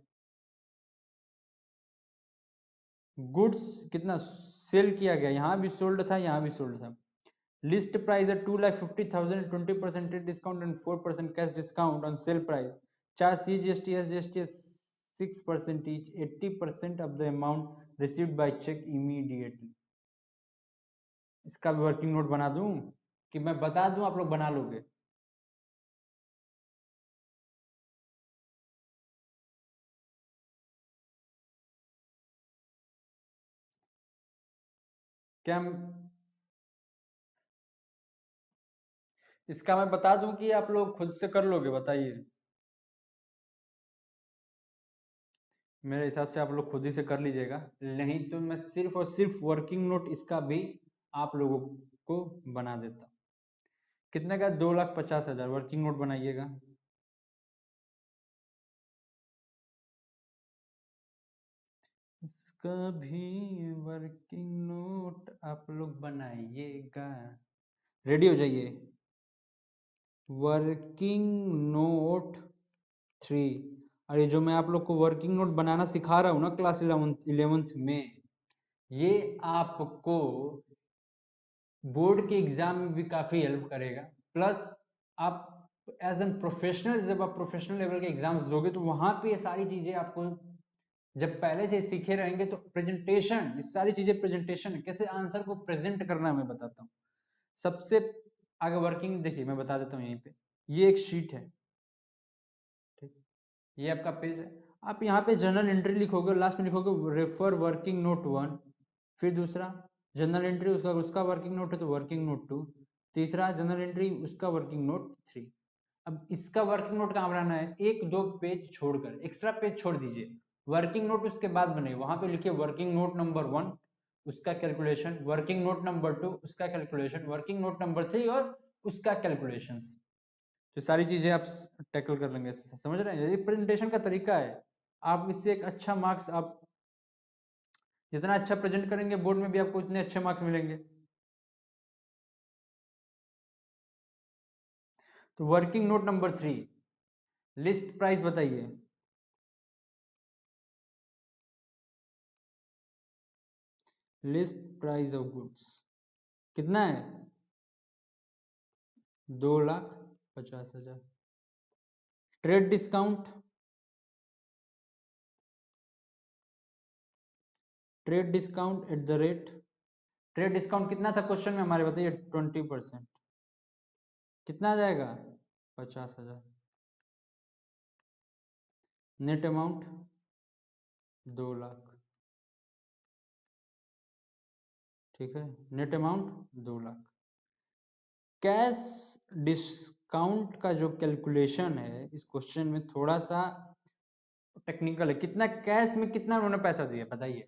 गुड्स कितना सेल किया गया, यहाँ भी सोल्ड था, यहाँ भी सोल्ड था। लिस्ट प्राइस है 2,50,000, 20% discount and 4% cash discount on sale price. Charge CGST SGST 6% each, 80% of the amount received by check immediately। इसका भी वर्किंग नोट बना दूं कि मैं बता दूं, आप लोग बना लोगे? क्या इसका मैं बता दूं कि आप लोग खुद से कर लोगे? बताइए। मेरे हिसाब से आप लोग खुद ही से कर लीजिएगा, नहीं तो मैं सिर्फ और सिर्फ वर्किंग नोट इसका भी आप लोगों को बना देता। कितने का? 2,50,000 वर्किंग नोट बनाइएगा। इसका भी वर्किंग नोट आप लोग बनाइएगा। रेडी हो जाइए। Working note 3। अरे जो मैं आप लोग को वर्किंग नोट बनाना सिखा रहा हूँ ना क्लास 11th में, ये आपको बोर्ड के एग्जाम में भी काफी हेल्प करेगा। प्लस आप एज एन प्रोफेशनल, जब आप प्रोफेशनल लेवल के एग्जाम्स दोगे तो वहां पे ये सारी चीजें आपको जब पहले से सीखे रहेंगे तो प्रेजेंटेशन, ये सारी चीजें प्रेजेंटेशन, कैसे आंसर को प्रेजेंट करना है मैं बताता हूँ। सबसे आगे वर्किंग देखिए, मैं बता देता हूँ। यहीं पे ये एक शीट है, ठीक, ये आपका पेज है। आप यहाँ पे जनरल एंट्री लिखोगे, लास्ट में लिखोगे रेफर वर्किंग नोट 1। फिर दूसरा जनरल एंट्री, उसका वर्किंग नोट है तो वर्किंग नोट 2। तीसरा जनरल एंट्री, उसका वर्किंग नोट 3। अब इसका वर्किंग नोट कहाँ बनाना है, एक दो पेज छोड़कर, एक्स्ट्रा पेज छोड़ दीजिए, वर्किंग नोट उसके बाद बने, वहां पे लिखिए वर्किंग नोट नंबर 1 उसका कैलकुलेशन, वर्किंग नोट नंबर 2 उसका कैलकुलेशन, वर्किंग नोट नंबर 3 और उसका कैलकुलेशन। तो सारी चीजें आप टैकल कर लेंगे, समझ रहे हैं, ये प्रेजेंटेशन का तरीका है। आप इससे एक अच्छा मार्क्स, आप जितना अच्छा प्रेजेंट करेंगे बोर्ड में भी आपको उतने अच्छे मार्क्स मिलेंगे। तो working note number 3, list price बताइए। लिस्ट प्राइस ऑफ गुड्स कितना है, 2,50,000। Trade discount, trade discount at the rate, trade discount कितना था क्वेश्चन में हमारे, बताइए 20%, कितना आ जाएगा 50,000। नेट अमाउंट 2,00,000, ठीक है, नेट अमाउंट 2,00,000। कैश डिस्काउंट का जो कैलकुलेशन है इस क्वेश्चन में थोड़ा सा टेक्निकल है। कितना कैश में, कितना उन्होंने पैसा दिया बताइए,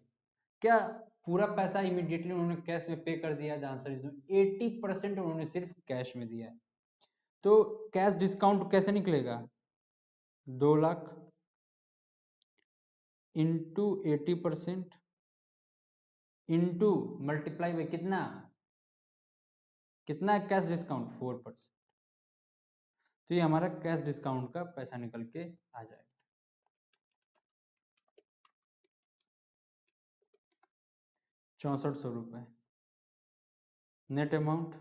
क्या पूरा पैसा इमीडिएटली उन्होंने कैश में पे कर दिया? द आंसर इज 80% उन्होंने सिर्फ कैश में दिया है। तो कैश डिस्काउंट कैसे निकलेगा, 2,00,000 इंटू 80% इंटू मल्टीप्लाई बाई कितना, कितना कैश डिस्काउंट 4%। तो ये हमारा कैश डिस्काउंट का पैसा निकल के आ जाएगा। 6400 रुपए। Net amount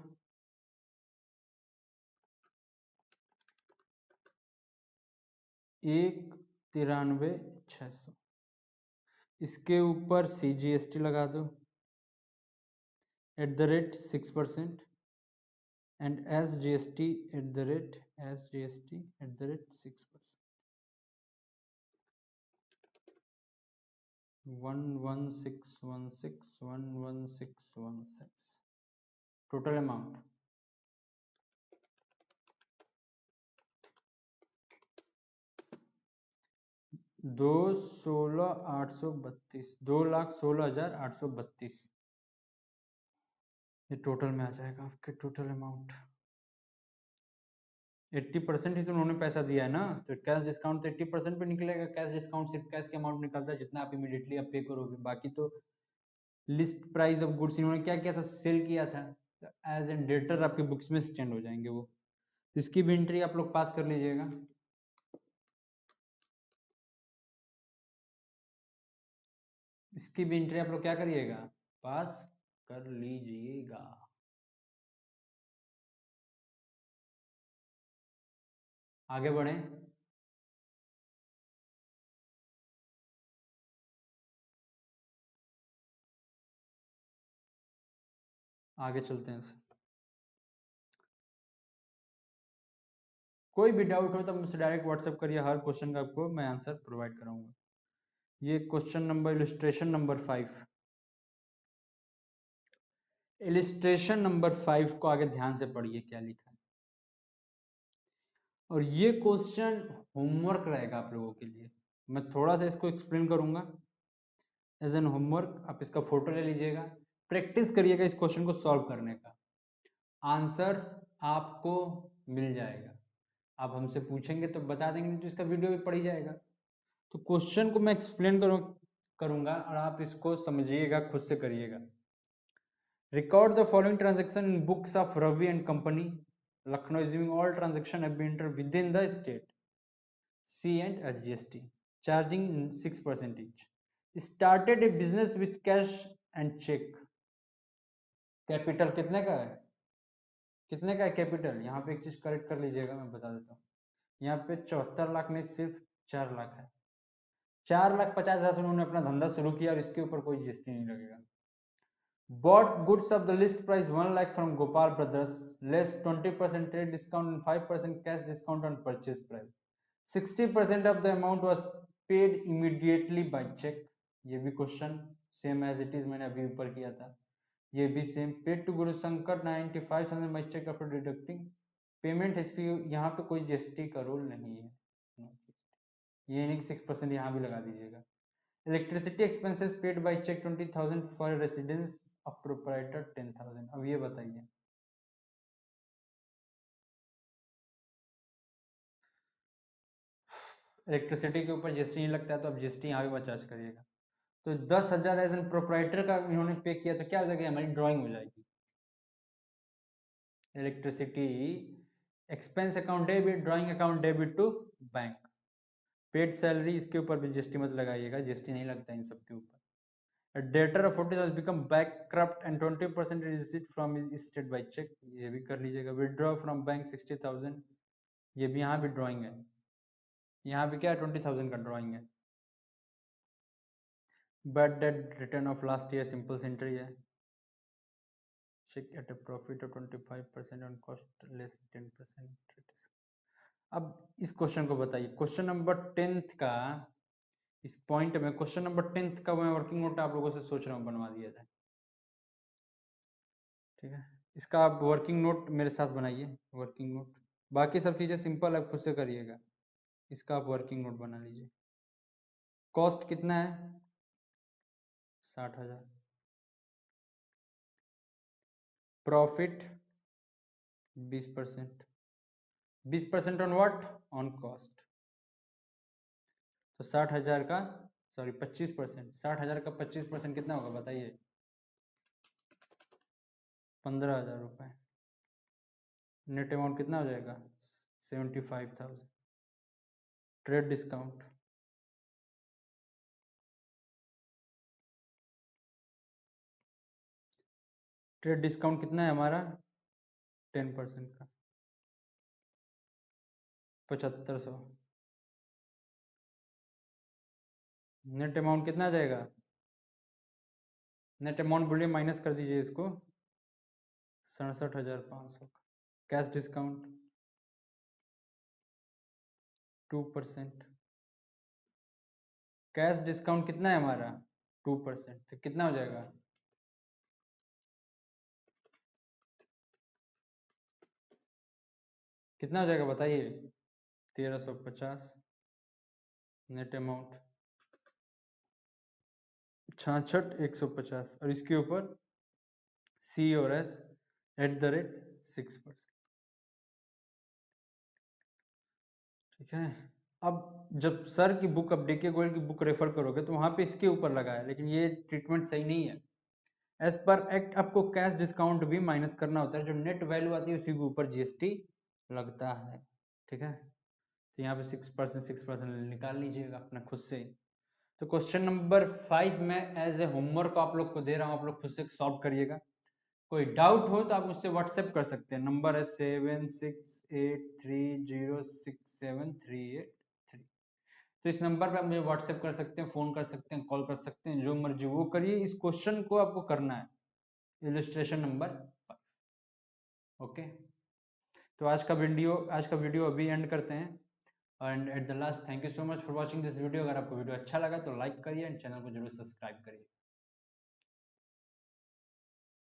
1,93,600। इसके ऊपर CGST लगा दो at the rate 6% and SGST at the rate 6%। 11616 total amount 2,16,832, 2,16,832 ये टोटल में आ जाएगा आपके टोटल अमाउंट। 80% ही तो उन्होंने पैसा दिया है ना, तो कैश डिस्काउंट तो 80% पे निकलेगा। कैश डिस्काउंट सिर्फ कैश के अमाउंट निकलता है जितना आप इमीडिएटली आप पे करोगे, बाकी तो लिस्ट प्राइस ऑफ गुड्स इन्होंने क्या किया था, सेल किया था, तो एज एन डेटर आपके बुक्स में स्टैंड हो जाएंगे वो। इसकी भी एंट्री आप लोग पास कर लीजिएगा। इसकी भी एंट्री आप लोग क्या करिएगा, पास कर लीजिएगा। आगे बढ़े, आगे चलते हैं। कोई भी डाउट हो तो मुझसे डायरेक्ट व्हाट्सएप करिए, हर क्वेश्चन का आपको मैं आंसर प्रोवाइड कराऊंगा। ये question number, illustration number 5, illustration number 5 को आगे ध्यान से पढ़िए क्या लिखा है। और ये क्वेश्चन होमवर्क रहेगा आप लोगों के लिए, मैं थोड़ा सा इसको एक्सप्लेन करूंगा एज एन होमवर्क। आप इसका फोटो ले लीजिएगा, प्रैक्टिस करिएगा इस क्वेश्चन को सॉल्व करने का, आंसर आपको मिल जाएगा। आप हमसे पूछेंगे तो बता देंगे, नहीं तो इसका वीडियो भी पढ़ ही जाएगा। तो क्वेश्चन को मैं एक्सप्लेन करूंगा और आप इसको समझिएगा, खुद से करिएगा। Record the following transaction in books of Ravi and company Lucknow, assuming all transaction have been entered within the state C and SGST, charging 6% each. Started a business with cash and check. Capital कितने का है, कितने का है कैपिटल, यहाँ पे एक चीज करेक्ट कर लीजिएगा, मैं बता देता हूँ। यहाँ पे 74 लाख नहीं, सिर्फ 4 लाख है। 4,50,000 से उन्होंने अपना धंधा शुरू किया और इसके ऊपर कोई जीएसटी नहीं लगेगा। Bought goods of the list price 1 lakh from Gopal Brothers, less 20% trade discount and 5% cash discount on purchase price. 60% of the amount was paid immediately by check. ये भी question same as it is मैंने अभी ऊपर किया था, ये भी same. Paid to Guru Shankar 95,000 by check after deducting payment history यहाँ पे कोई जीएसटी का रूल नहीं है, ये नहीं 6% यहाँ भी लगा दीजिएगा। Electricity expenses paid by cheque 20,000 for residence of proprietor 10,000। अब ये बताइए इलेक्ट्रिसिटी के ऊपर जीएसटी नहीं लगता है तो अब जीएसटी यहाँ भी बचाच करिएगा। तो 10,000 एज एन प्रोप्राइटर का इन्होंने पे किया तो क्या हो जाएगा, हमारी ड्राइंग हो जाएगी। Electricity expense account debit, drawing account debit to bank. Paid salary, इसके ऊपर भी जीएसटी मत लगाइएगा, जीएसटी नहीं लगता इन सब के ऊपर। A debtor of 40,000 become bankrupt and 20% is received from his estate by check, ये भी कर लीजिएगा। Withdraw from bank 60,000, ये भी यहाँ भी ड्राइंग है, यहाँ भी क्या है 20,000 का ड्राइंग है। Bad debt return of last year simple entry है। Check at a profit of 25% on cost less 10%। अब इस क्वेश्चन को बताइए, क्वेश्चन नंबर 10th का इस पॉइंट में, क्वेश्चन नंबर 10th का मैं वर्किंग नोट आप लोगों से सोच रहा हूँ बनवा दिया जाए, ठीक है। इसका आप वर्किंग नोट मेरे साथ बनाइए, वर्किंग नोट। बाकी सब चीजें सिंपल आप खुद से करिएगा, इसका आप वर्किंग नोट बना लीजिए। कॉस्ट कितना है 60,000, profit 20%, 20% on what, on cost. तो 60,000 का सॉरी 25%, 60,000 का 25% कितना होगा बताइए, 15,000 रुपए। नेट अमाउंट कितना हो जाएगा 75,000। ट्रेड डिस्काउंट, ट्रेड डिस्काउंट कितना है हमारा 10% का 7500। नेट अमाउंट कितना आ जाएगा, नेट अमाउंट बोलिए माइनस कर दीजिए इसको 67,500 का। कैश डिस्काउंट 2%, कैश डिस्काउंट कितना है हमारा 2%, तो कितना हो जाएगा, कितना हो जाएगा बताइए 1350। नेट अमाउंट 66,150 और इसके ऊपर सी और एस @6%, ठीक है। अब जब सर की बुक, अब डीके गोयल की बुक रेफर करोगे तो वहां पे इसके ऊपर लगा है, लेकिन ये ट्रीटमेंट सही नहीं है। एज पर एक्ट आपको कैश डिस्काउंट भी माइनस करना होता है, जो नेट वैल्यू आती है उसी के ऊपर जीएसटी लगता है, ठीक है। तो यहाँ पे 6% निकाल लीजिएगा अपना खुद से। तो क्वेश्चन नंबर 5 में एज ए होमवर्क आप लोग को दे रहा हूँ, आप लोग खुद से सॉल्व करिएगा। कोई डाउट हो तो आप मुझसे व्हाट्सएप कर सकते हैं, नंबर है 7683067383। तो इस नंबर पे आप मुझे व्हाट्सएप कर सकते हैं, फोन कर सकते हैं, कॉल कर सकते हैं, जो मर्जी वो करिए। इस क्वेश्चन को आपको करना है, इलस्ट्रेशन नंबर 5, ओके। तो आज का वीडियो अभी एंड करते हैं। And at the last thank you so much for watching this video. अगर आपको वीडियो अच्छा लगा तो लाइक करिए एंड चैनल को जरूर सब्सक्राइब करिए।